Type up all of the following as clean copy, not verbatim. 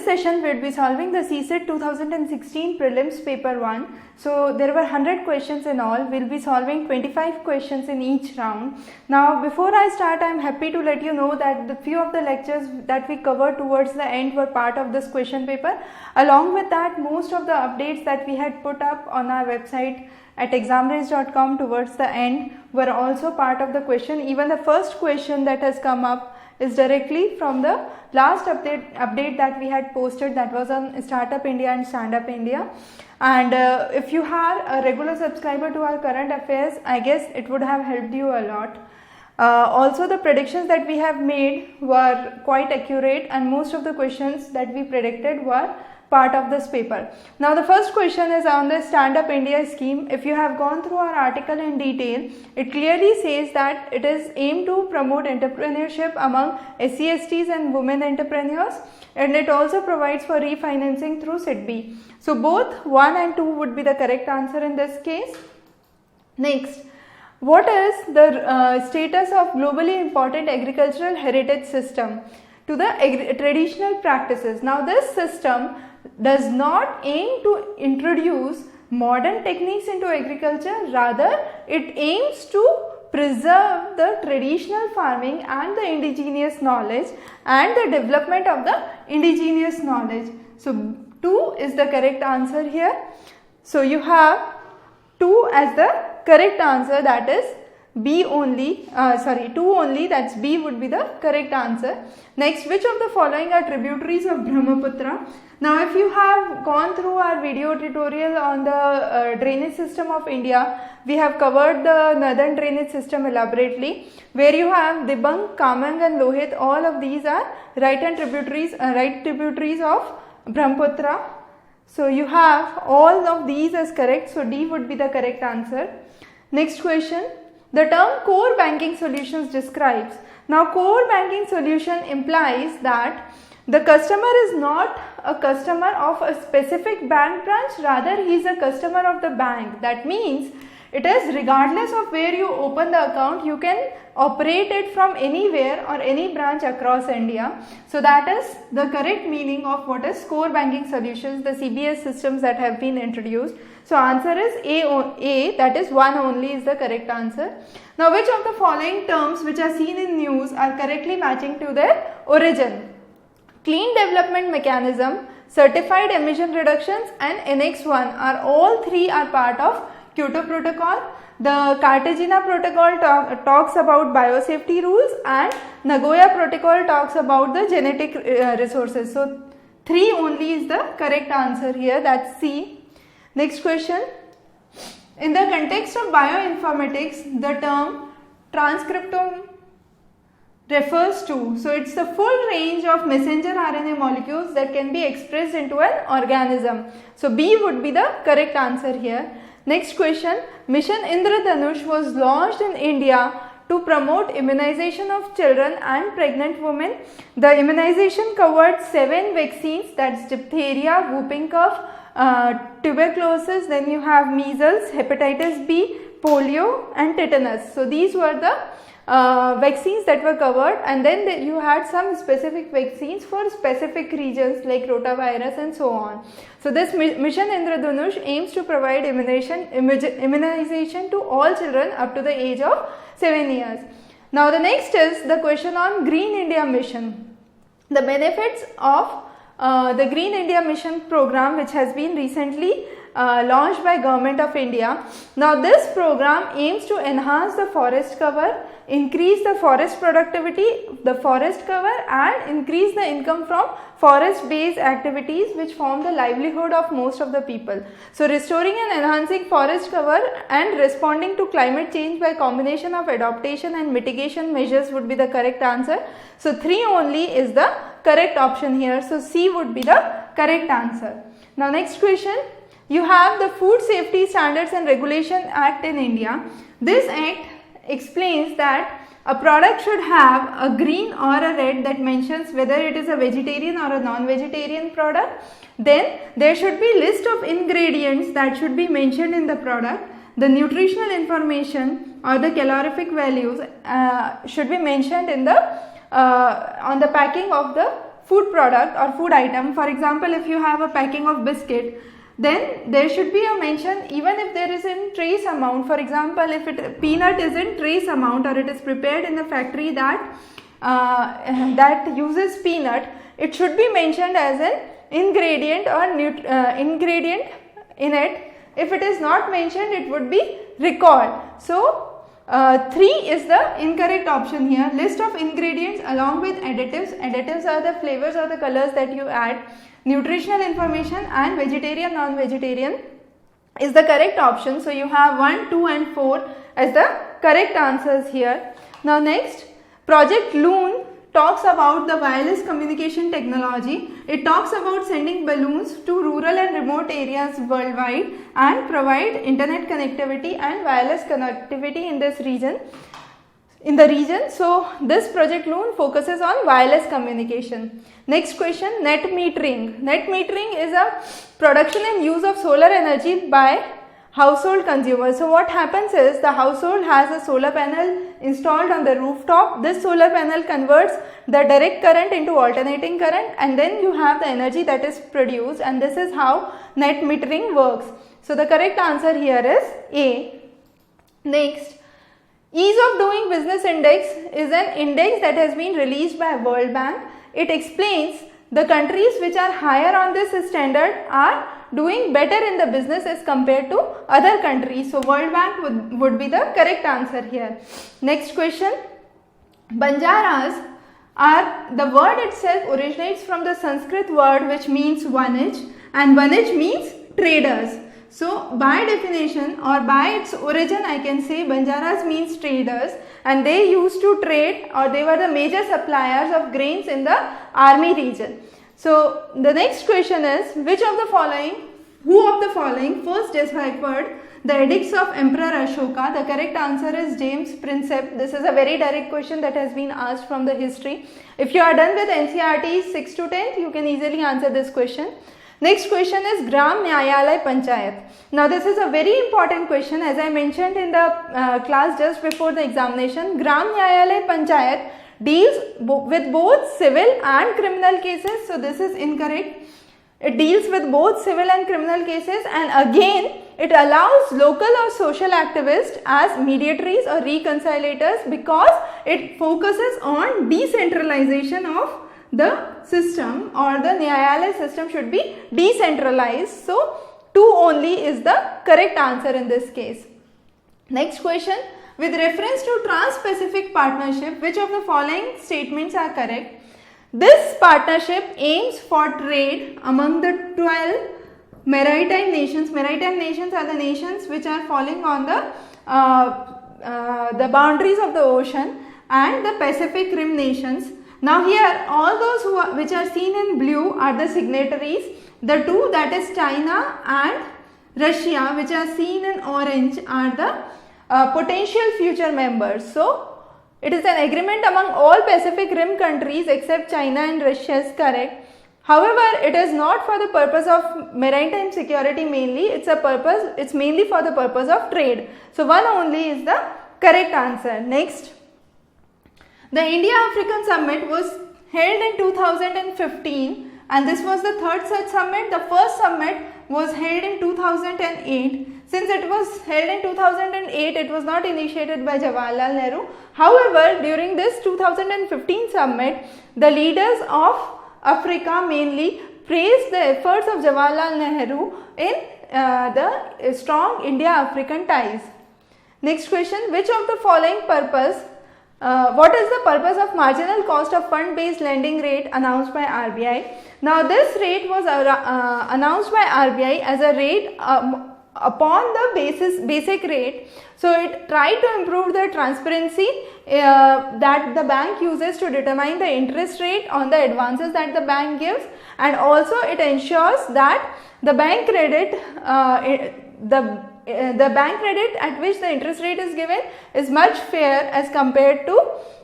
this session we will be solving the CSET 2016 prelims paper 1. So there were 100 questions in all. We will be solving 25 questions in each round. Now before I start, I am happy to let you know that the few of the lectures that we covered towards the end were part of this question paper. Along with that, most of the updates that we had put up on our website at examrace.com towards the end were also part of the question. Even the first question that has come up is directly from the last update that we had posted, that was on Startup India and Stand Up India. And if you are a regular subscriber to our current affairs, I guess it would have helped you a lot. Also, the predictions that we have made were quite accurate, and most of the questions that we predicted were part of this paper. Now the first question is on the Stand Up India scheme. If you have gone through our article in detail, it clearly says that it is aimed to promote entrepreneurship among SC/STs and women entrepreneurs, and it also provides for refinancing through SIDBI. So both 1 and 2 would be the correct answer in this case. Next, what is the status of globally important agricultural heritage system to the traditional practices? Now this system does not aim to introduce modern techniques into agriculture, rather it aims to preserve the traditional farming and the indigenous knowledge and the development of the indigenous knowledge. So 2 is the correct answer here. So you have 2 as the correct answer, that is B only, 2 only, that's B would be the correct answer. Next, which of the following are tributaries of Brahmaputra? Now if you have gone through our video tutorial on the drainage system of India, we have covered the northern drainage system elaborately, where you have Dibang, Kamang and Lohit. All of these are right tributaries of Brahmaputra. So you have all of these as correct, so D would be the correct answer. Next question. The term core banking solutions describes. Now core banking solution implies that the customer is not a customer of a specific bank branch, rather he is a customer of the bank. That means it is regardless of where you open the account, you can operate it from anywhere or any branch across India. So that is the correct meaning of what is core banking solutions, the CBS systems that have been introduced. So answer is A, that is 1 only is the correct answer. Now which of the following terms which are seen in news are correctly matching to their origin? Clean development mechanism, certified emission reductions and Annex 1 are all three are part of Kyoto Protocol. The Cartagena Protocol talks about biosafety rules, and Nagoya Protocol talks about the genetic resources. So 3 only is the correct answer here, that's C. Next question. In the context of bioinformatics, the term transcriptome refers to, so it's the full range of messenger RNA molecules that can be expressed into an organism. So B would be the correct answer here. Next question. Mission Indradhanush was launched in India to promote immunization of children and pregnant women. The immunization covered 7 vaccines, that's diphtheria, whooping cough, tuberculosis, then you have measles, hepatitis B, polio and tetanus. So these were the vaccines that were covered, and then you had some specific vaccines for specific regions like rotavirus and so on. So this Mission Indradhanush aims to provide immunization to all children up to the age of 7 years. Now the next is the question on Green India Mission. The benefits of the Green India Mission program, which has been recently launched by Government of India. Now this program aims to enhance the forest cover, increase the forest productivity, the forest cover, and increase the income from forest based activities which form the livelihood of most of the people. So restoring and enhancing forest cover and responding to climate change by combination of adaptation and mitigation measures would be the correct answer. So 3 only is the correct option here. So C would be the correct answer. Now next question. You have the Food Safety Standards and Regulation Act in India. This act explains that a product should have a green or a red that mentions whether it is a vegetarian or a non-vegetarian product. Then there should be list of ingredients that should be mentioned in the product. The nutritional information or the calorific values should be mentioned in the on the packing of the food product or food item. For example, if you have a packing of biscuit, then there should be a mention even if there is in trace amount. For example, if peanut is in trace amount or it is prepared in a factory that uses peanut, it should be mentioned as an ingredient or ingredient in it. If it is not mentioned, it would be recalled. So 3 is the incorrect option here. List of ingredients along with additives. Additives are the flavors or the colors that you add. Nutritional information and vegetarian, non-vegetarian is the correct option. So you have 1, 2 and 4 as the correct answers here. Now next, Project Loon talks about the wireless communication technology. It talks about sending balloons to rural and remote areas worldwide and provide internet connectivity and wireless connectivity in this region. So this Project Loon focuses on wireless communication. Next question, net metering. Net metering is a production and use of solar energy by household consumers. So what happens is the household has a solar panel installed on the rooftop. This solar panel converts the direct current into alternating current, and then you have the energy that is produced, and this is how net metering works. So the correct answer here is A. Next, Ease of Doing Business Index is an index that has been released by World Bank. It explains the countries which are higher on this standard are doing better in the business as compared to other countries. So World Bank would be the correct answer here. Next question, Banjaras the word itself originates from the Sanskrit word which means vanage, and vanage means traders. So by definition or by its origin, I can say Banjaras means traders, and they used to trade, or they were the major suppliers of grains in the army region. So the next question is, who of the following first deciphered the edicts of Emperor Ashoka? The correct answer is James Prinsep. This is a very direct question that has been asked from the history. If you are done with NCERT 6 to 10, you can easily answer this question. Next question is Gram Nyayalay Panchayat. Now this is a very important question, as I mentioned in the class just before the examination. Gram Nyayalay Panchayat deals with both civil and criminal cases. So this is incorrect. It deals with both civil and criminal cases, and again it allows local or social activists as mediators or reconciliators because it focuses on decentralization of the system, or the Nyayalaya system should be decentralized. So 2 only is the correct answer in this case. Next question, with reference to Trans-Pacific Partnership, which of the following statements are correct? This partnership aims for trade among the 12 maritime nations. Maritime nations are the nations which are falling on the boundaries of the ocean, and the Pacific Rim nations. Now here all those which are seen in blue are the signatories. The 2, that is China and Russia, which are seen in orange, are the potential future members. So it is an agreement among all Pacific Rim countries except China and Russia is correct. However, it is not for the purpose of maritime security mainly, it's mainly for the purpose of trade. So 1 only is the correct answer. Next, the India-African Summit was held in 2015, and this was the 3rd such summit. The first summit was held in 2008. Since it was held in 2008, it was not initiated by Jawaharlal Nehru. However, during this 2015 summit, the leaders of Africa mainly praised the efforts of Jawaharlal Nehru in the strong India-African ties. Next question, which of the following what is the purpose of marginal cost of fund based lending rate announced by RBI? Now this rate was announced by RBI as a rate upon the basic rate. So it tried to improve the transparency that the bank uses to determine the interest rate on the advances that the bank gives, and also it ensures that the bank credit the bank credit at which the interest rate is given is much fair as compared to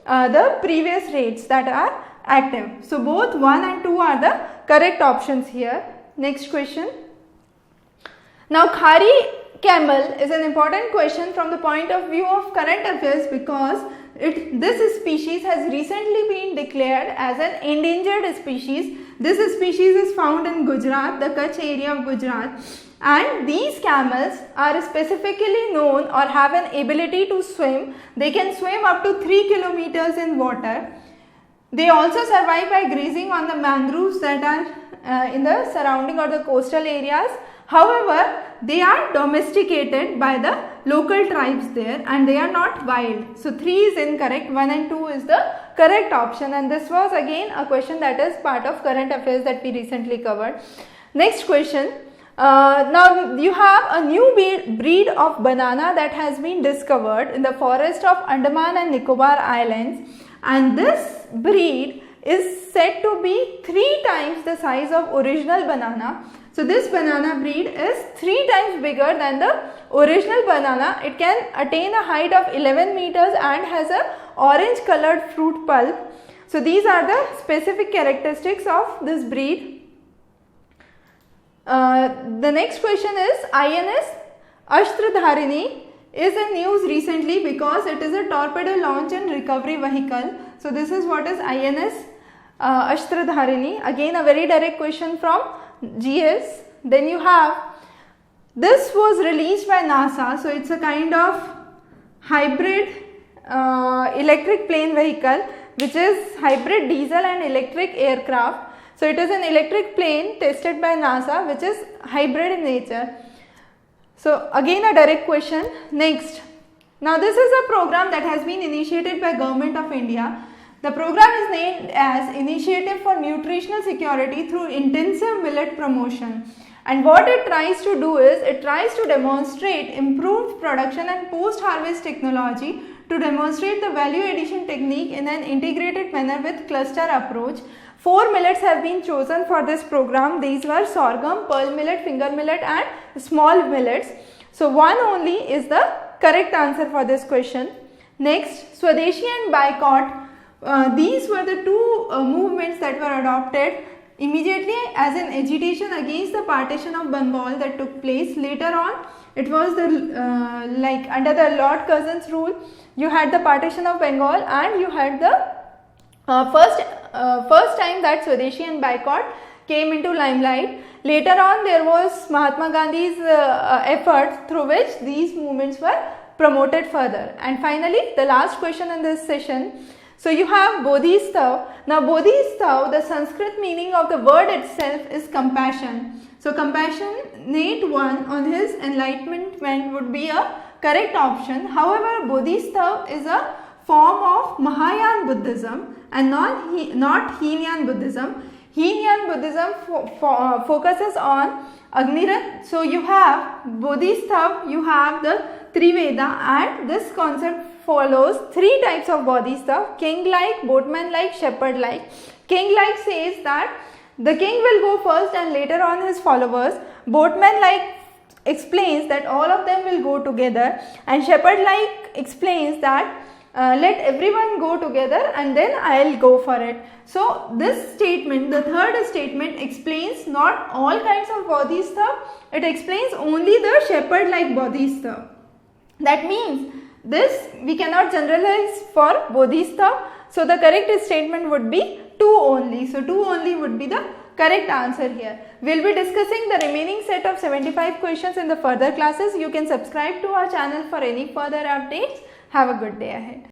the previous rates that are active. So both 1 and 2 are the correct options here. Next question. Now Khari Camel is an important question from the point of view of current affairs because this species has recently been declared as an endangered species. This species is found in Gujarat, the Kutch area of Gujarat, and these camels are specifically known or have an ability to swim. They can swim up to 3 kilometers in water. They also survive by grazing on the mangroves that are in the surrounding or the coastal areas. However, they are domesticated by the local tribes there and they are not wild. So 3 is incorrect, 1 and 2 is the correct option, and this was again a question that is part of current affairs that we recently covered. Next question. Now you have a new breed of banana that has been discovered in the forest of Andaman and Nicobar Islands, and this breed is said to be 3 times the size of original banana. So this banana breed is 3 times bigger than the original banana. It can attain a height of 11 meters and has a orange colored fruit pulp. So these are the specific characteristics of this breed. The next question is INS Ashtradharini is in news recently because it is a torpedo launch and recovery vehicle. So this is what is INS Ashtradharini. Again a very direct question from GS. Then you have, this was released by NASA, so it's a kind of hybrid electric plane vehicle which is hybrid diesel and electric aircraft. So it is an electric plane tested by NASA which is hybrid in nature. So again a direct question. Next, now this is a program that has been initiated by Government of India. The program is named as Initiative for Nutritional Security through Intensive Millet Promotion, and what it tries to do is it tries to demonstrate improved production and post-harvest technology to demonstrate the value addition technique in an integrated manner with cluster approach. 4 millets have been chosen for this program. These were sorghum, pearl millet, finger millet and small millets. So one only is the correct answer for this question. Next, Swadeshi and Boycott. These were the 2 movements that were adopted immediately as an agitation against the partition of Bengal that took place. Later on, it was the under the Lord Curzon's rule, you had the partition of Bengal and you had the first time that Swadeshi and Boycott came into limelight. Later on, there was Mahatma Gandhi's effort through which these movements were promoted further. And finally, the last question in this session. So you have Bodhisattva. Now Bodhisattva, the Sanskrit meaning of the word itself is compassion. So compassionate one on his enlightenment would be a correct option. However, Bodhisattva is a form of Mahayana Buddhism and not Hinayan Buddhism. Hinayan Buddhism focuses on Agnirat. So you have Bodhisattva, you have the Triveda, and this concept follows 3 types of Bodhisattva: king-like, boatman-like, shepherd-like. King-like says that the king will go first and later on his followers. Boatman-like explains that all of them will go together, and shepherd-like explains that let everyone go together and then I'll go for it. So this statement, the third statement, explains not all kinds of Bodhisattva, it explains only the shepherd-like Bodhisattva. That means this we cannot generalize for Bodhisattva. So the correct statement would be 2 only. So 2 only would be the correct answer here. We will be discussing the remaining set of 75 questions in the further classes. You can subscribe to our channel for any further updates. Have a good day ahead.